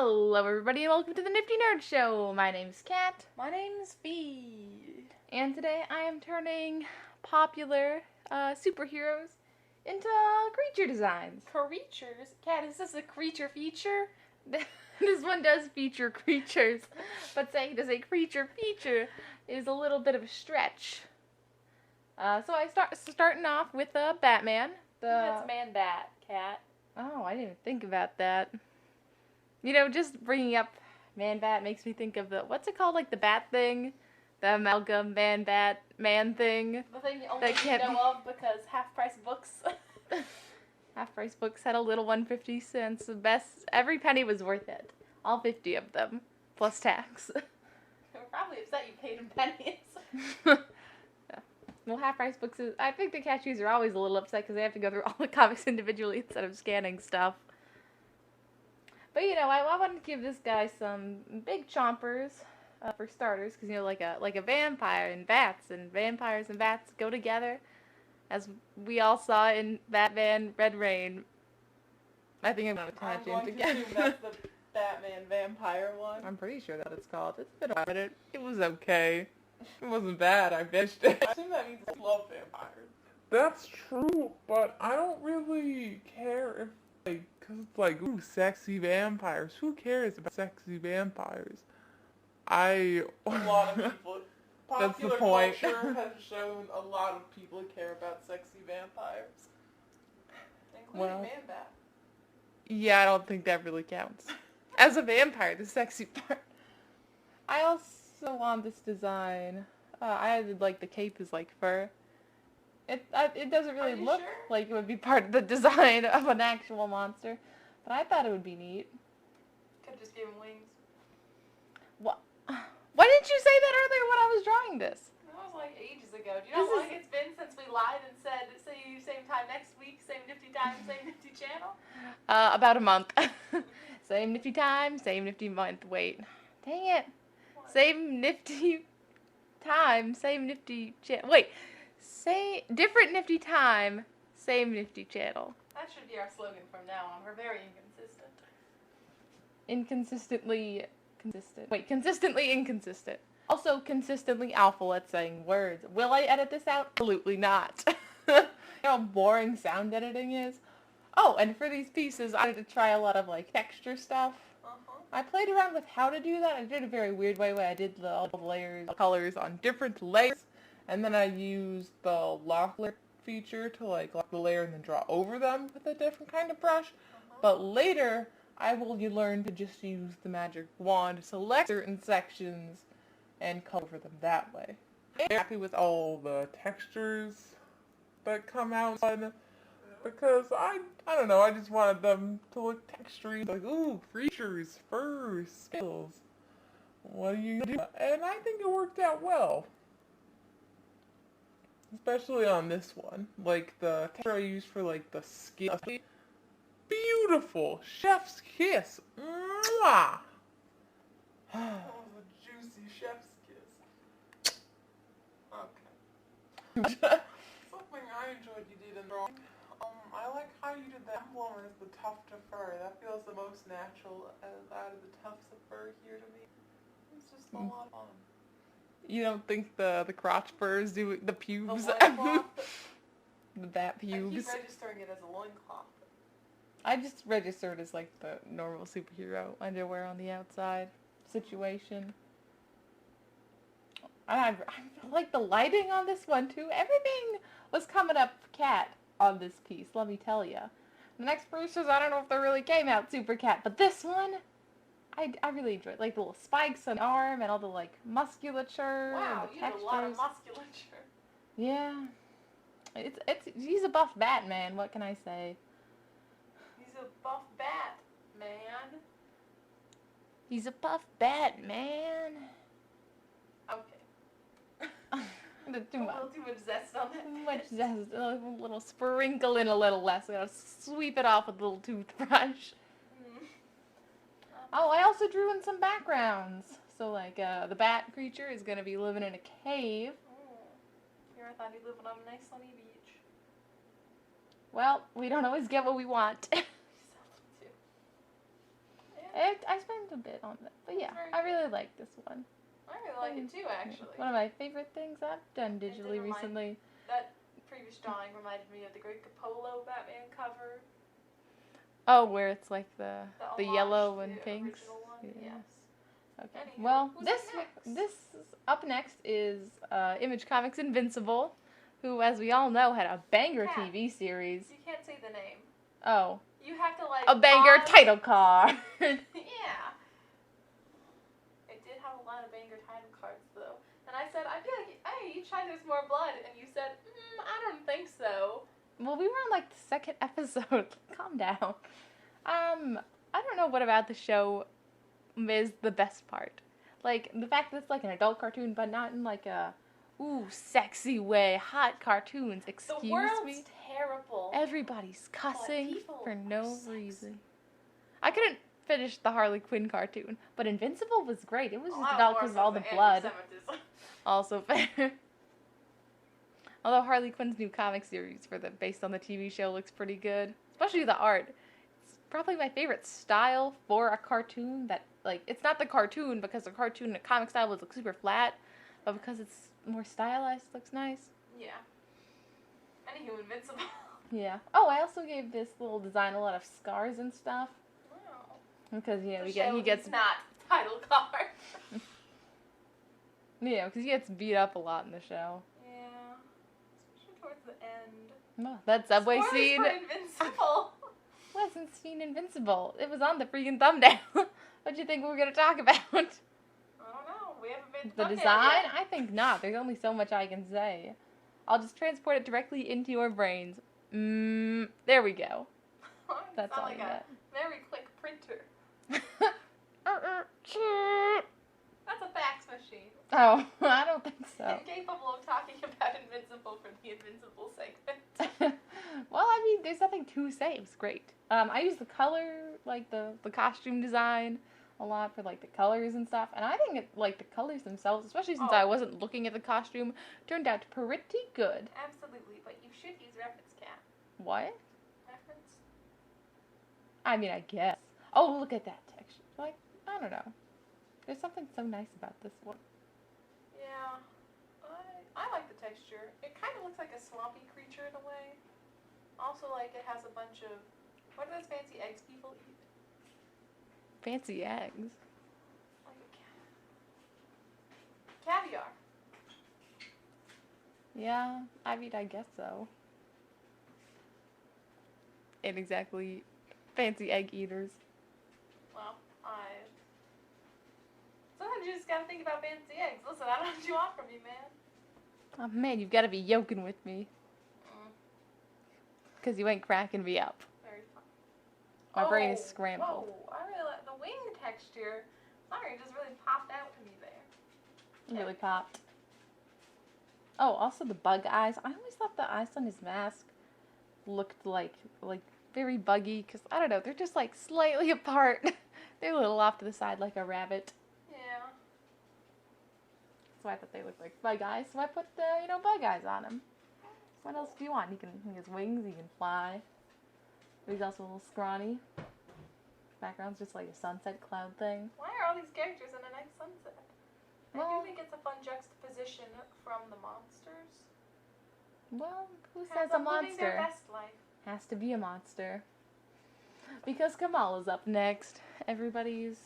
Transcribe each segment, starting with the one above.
Hello everybody and welcome to the Nifty Nerd Show. My name's Kat. My name's Bee. And today I am turning popular superheroes into creature designs. Creatures? Kat, is this a creature feature? This one does feature creatures, but saying to say creature feature is a little bit of a stretch. So I starting off with Batman. That's Man-Bat, Kat. Oh, I didn't even think about that. You know, just bringing up Man-Bat makes me think of what's it called, like the bat thing? The amalgam Man-Bat man thing. The thing you only know of because half-price books. Half-price books had a little 150 cents. The best, every penny was worth it. All 50 of them, plus tax. They were probably upset you paid them pennies. Well, half-price books, I think the cashiers are always a little upset because they have to go through all the comics individually instead of scanning stuff. But, you know, I wanted to give this guy some big chompers for starters, because, you know, like a vampire and bats, and vampires and bats go together, as we all saw in Batman Red Rain. I think I'm going to tangent again. I'm going to assume that's the Batman vampire one. I'm pretty sure that's what it's called. It's been a while. It was okay. It wasn't bad. I finished it. I assume that means I love vampires. That's true, but I don't really care if, like, because it's like, ooh, sexy vampires. Who cares about sexy vampires? A lot of people. That's the Popular point. culture has shown a lot of people care about sexy vampires. Including Man-Bat. Yeah, I don't think that really counts. As a vampire, the sexy part. I also want this design. I added, like, the cape is like fur. It doesn't really look like it would be part of the design of an actual monster, but I thought it would be neat. Could just give him wings. What? Why didn't you say that earlier when I was drawing this? That was like ages ago. Do you know how long it's been since we lied and said, see you same time next week, same nifty time, same nifty channel? About a month. Same nifty time, same nifty month. Wait. Dang it. What? Same nifty time, same nifty channel. Wait. Different nifty time, same nifty channel. That should be our slogan from now on. We're very inconsistent. Inconsistently consistent. Wait, consistently inconsistent. Also consistently awful at saying words. Will I edit this out? Absolutely not. You know how boring sound editing is? Oh, and for these pieces, I had to try a lot of, like, texture stuff. I played around with how to do that. I did it a very weird way where I did all the layers, colors on different layers. And then I used the lock layer feature to, like, lock the layer and then draw over them with a different kind of brush. But later, I will learn to just use the magic wand to select certain sections and color them that way. I'm happy with all the textures that come out, because I don't know, I just wanted them to look textury, like, ooh, creatures, furs, scales. What do you do? And I think it worked out well. Especially on this one. Like, the texture I used for, like, the skin. Beautiful! Chef's kiss! Mwah! That was a juicy chef's kiss. Okay. Something I enjoyed you did in drawing. I like how you did the emblem as the tuft of fur. That feels the most natural out of the tufts of fur here to me. It's just a lot of fun. You don't think the crotch furs do the pubes? The loincloth? The bat pubes. I keep registering it as a loincloth. I just registered as, like, the normal superhero underwear on the outside situation. I like the lighting on this one, too. Everything was coming up cat on this piece, let me tell you. The next producers, I don't know if they really came out super cat, but this one, I really enjoyed, like, the little spikes on the arm and all the, like, musculature. Wow, and the you textures. have a lot of musculature. Yeah. He's a buff Batman, what can I say? He's a buff bat, man. He's a buff Batman. Okay. Too much. A little too much zest on that. Too much zest. A little sprinkle in a little less. I'm gonna sweep it off with a little toothbrush. Oh, I also drew in some backgrounds. So, like, the bat creature is gonna be living in a cave. Here I thought he'd living on a nice sunny beach. Well, we don't always get what we want. And I spent a bit on it, but yeah, I really like this one. I really like it too, actually. One of my favorite things I've done digitally recently. That previous drawing reminded me of the Great Capullo Batman cover. Oh, where it's like the homage, yellow and the pinks. original one. Yeah. Yes. Okay. Anywho, Well, who's this up next? this up next is Image Comics' Invincible, who, as we all know, had a banger Cat. TV series. You can't say the name. Oh, You have to like a banger pause. title card. Yeah. It did have a lot of banger title cards though. And I said, I feel like, hey, each time there's more blood. And you said, I don't think so. Well, we were on like the second episode. Calm down. I don't know what about the show is the best part. Like, the fact that it's like an adult cartoon, but not in like a, ooh, sexy way. Hot cartoons, excuse The world's me. terrible. Everybody's cussing people for are no sexy. reason. I couldn't finish the Harley Quinn cartoon, but Invincible was great. It was A just lot adult more because of so all the for blood. anti-Semitism. Also fair. Although Harley Quinn's new comic series based on the TV show looks pretty good. Especially the art. It's probably my favorite style for a cartoon that, like, it's not the cartoon because the cartoon the comic style would look super flat, but because it's more stylized, it looks nice. Yeah. Anywho, Invincible. Yeah. Oh, I also gave this little design a lot of scars and stuff. Wow. Because, The he show gets... is not title card. Yeah, because he gets beat up a lot in the show. Yeah. Especially towards the end. No, that subway Spoilers scene... for Invincible. Wasn't seen Invincible. It was on the freaking thumbnail. What do you think we were going to talk about? I don't know. We haven't been The thumbnailed design? yet. I think not. There's only so much I can say. I'll just transport it directly into your brains. There we go. That's all like you a get. very quick printer. That's a fax machine. Oh, I don't think so. Incapable of talking about Invincible for the Invincible segment. Well, I mean, there's nothing to say. It was great. I used the color, like the costume design a lot for like the colors and stuff. And I think the colors themselves, especially since I wasn't looking at the costume, turned out pretty good. Absolutely, but you should use reference cat. What? Reference? I mean, I guess. Oh, look at that texture. Like, I don't know. There's something so nice about this one. Yeah. I like the texture. It kind of looks like a swampy creature in a way. Also, like, it has a bunch of... What are those fancy eggs people eat? Fancy eggs. Like a caviar. Yeah, I mean, I guess so. Ain't exactly fancy egg eaters. Well, sometimes you just gotta think about fancy eggs. Listen, I don't know what you want from me, man. Oh man, you've got to be yoking with me. Because you ain't cracking me up. Very fun. My brain is scrambled. Whoa, I really like the wing texture. Sorry, it just really popped out to me there. It really popped. Oh, also the bug eyes. I always thought the eyes on his mask looked like very buggy. Because, I don't know, they're just like slightly apart. They're a little off to the side like a rabbit. Yeah. So I thought they looked like bug eyes. So I put, bug eyes on him. What else do you want? He has wings, he can fly. But he's also a little scrawny. Background's just like a sunset cloud thing. Why are all these characters in a nice sunset? I Well- do think it's a fun juxtaposition from the monsters. Well, who Have says a them living monster? their best life. Has to be a monster. Because Kamala's up next. Everybody's,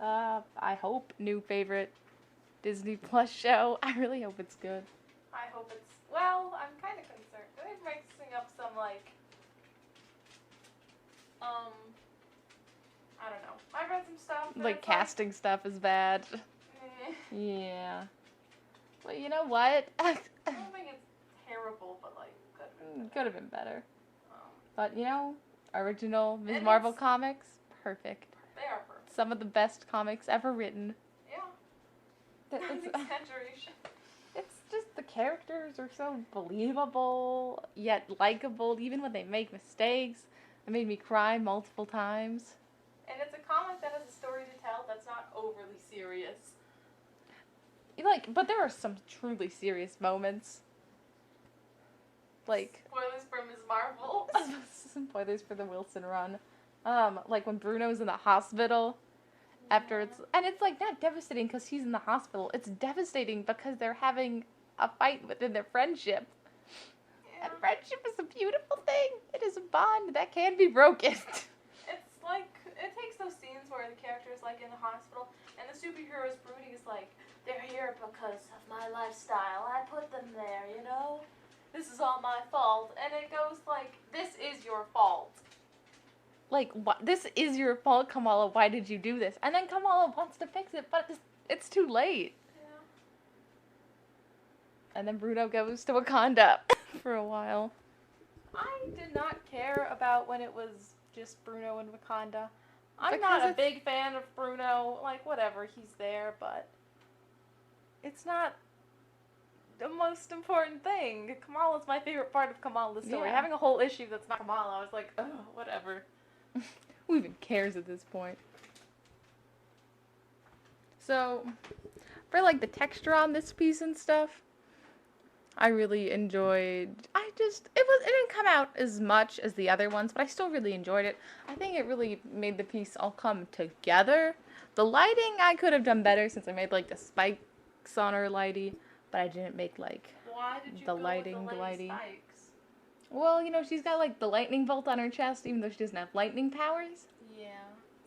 I hope, new favorite Disney Plus show. I really hope it's good. I hope it's... Well, I'm kind of concerned. They're mixing up some, like... I don't know. I've read some stuff. and Like, it's casting stuff is bad. eh. Yeah. But you know what? I don't think it's terrible, but, like, good. Could have been better. Um, But, original Ms. And Marvel it's- comics, perfect. they are perfect. Some of the best comics ever written. Yeah. It's, That's exaggeration. it's just the characters are so believable, yet likable, even when they make mistakes. It made me cry multiple times. And it's a comic that has a story to tell that's not overly serious. But there are some truly serious moments. Like, Spoilers for Ms.Marvel. spoilers for the Wilson run. Like when Bruno's in the hospital After it's like not devastating because he's in the hospital. It's devastating because they're having a fight within their friendship. Yeah. And friendship is a beautiful thing. It is a bond that can be broken. It's like, it takes those scenes where the character is like in the hospital and the superhero is brooding, is like, they're here because of my lifestyle. I put them there, you know? This is all my fault. And it goes like, this is your fault. Like, what? This is your fault, Kamala. Why did you do this? And then Kamala wants to fix it, but it's too late. Yeah. And then Bruno goes to Wakanda for a while. I did not care about when it was just Bruno and Wakanda. I'm Because not a it's- big fan of Bruno. Like, whatever, he's there, but it's not the most important thing. Kamala's my favorite part of Kamala's story. Yeah. Having a whole issue that's not Kamala, I was like, oh, whatever. Who even cares at this point? So, for like the texture on this piece and stuff, I really enjoyed. It didn't come out as much as the other ones, but I still really enjoyed it. I think it really made the piece all come together. The lighting I could have done better since I made like the spikes on her lighty, but I didn't make like. Why did you The go lighting, with the the lady lighting. spikes? Well, you know, she's got like the lightning bolt on her chest, even though she doesn't have lightning powers. Yeah.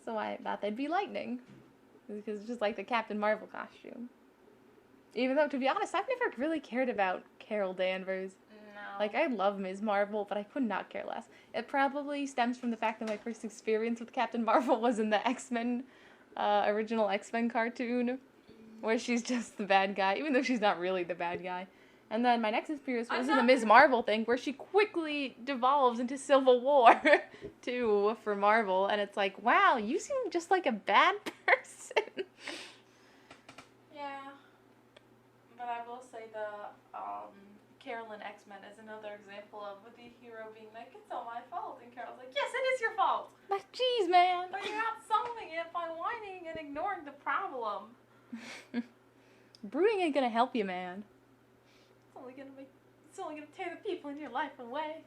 So I thought they'd be lightning. Because it's just like the Captain Marvel costume. Even though, to be honest, I've never really cared about Carol Danvers. No. Like, I love Ms.Marvel, but I could not care less. It probably stems from the fact that my first experience with Captain Marvel was in the X-Men, original X-Men cartoon, where she's just the bad guy, even though she's not really the bad guy. And then my next experience was in the Ms.Marvel thing, where she quickly devolves into Civil War 2 for Marvel, and it's like, wow, you seem just like a bad person. Yeah. But I will say the Carolyn X-Men is another example of the hero being like, it's all my fault. And Carol's like, yes, it is your fault. Like, jeez, man. But you're not solving it by whining and ignoring the problem. Brooding ain't gonna help you, man. It's only gonna tear the people in your life away.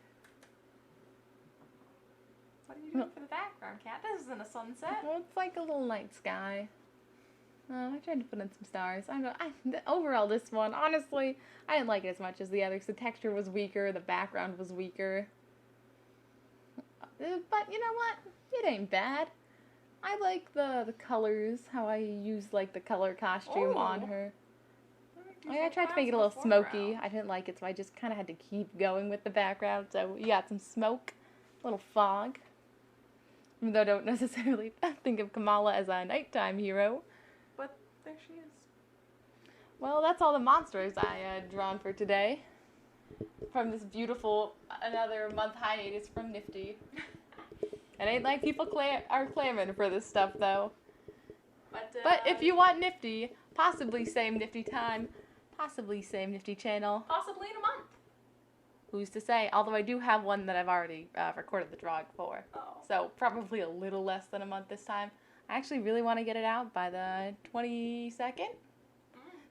What are you doing for the background, Kat? This isn't a sunset. Well, it's like a little night sky. I tried to put in some stars. Overall, this one, honestly, I didn't like it as much as the others. The texture was weaker, the background was weaker. But you know what? It ain't bad. I like the colors, how I used like the color costume on her. I tried to make it a little smoky. I didn't like it, so I just kind of had to keep going with the background. So you got some smoke, a little fog. Even though I don't necessarily think of Kamala as a nighttime hero. But there she is. Well, that's all the monsters I had drawn for today. From this beautiful, another month hiatus from Nifty. It ain't like people are clamoring for this stuff, though. But if you want Nifty, possibly same Nifty time, possibly same Nifty channel. Possibly in a month. Who's to say? Although I do have one that I've already recorded the drawing for. Oh. So probably a little less than a month this time. I actually really want to get it out by the 22nd.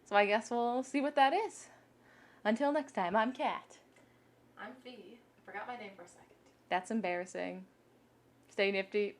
So I guess we'll see what that is. Until next time, I'm Kat. I'm Fee. I forgot my name for a second. That's embarrassing. Stay nifty.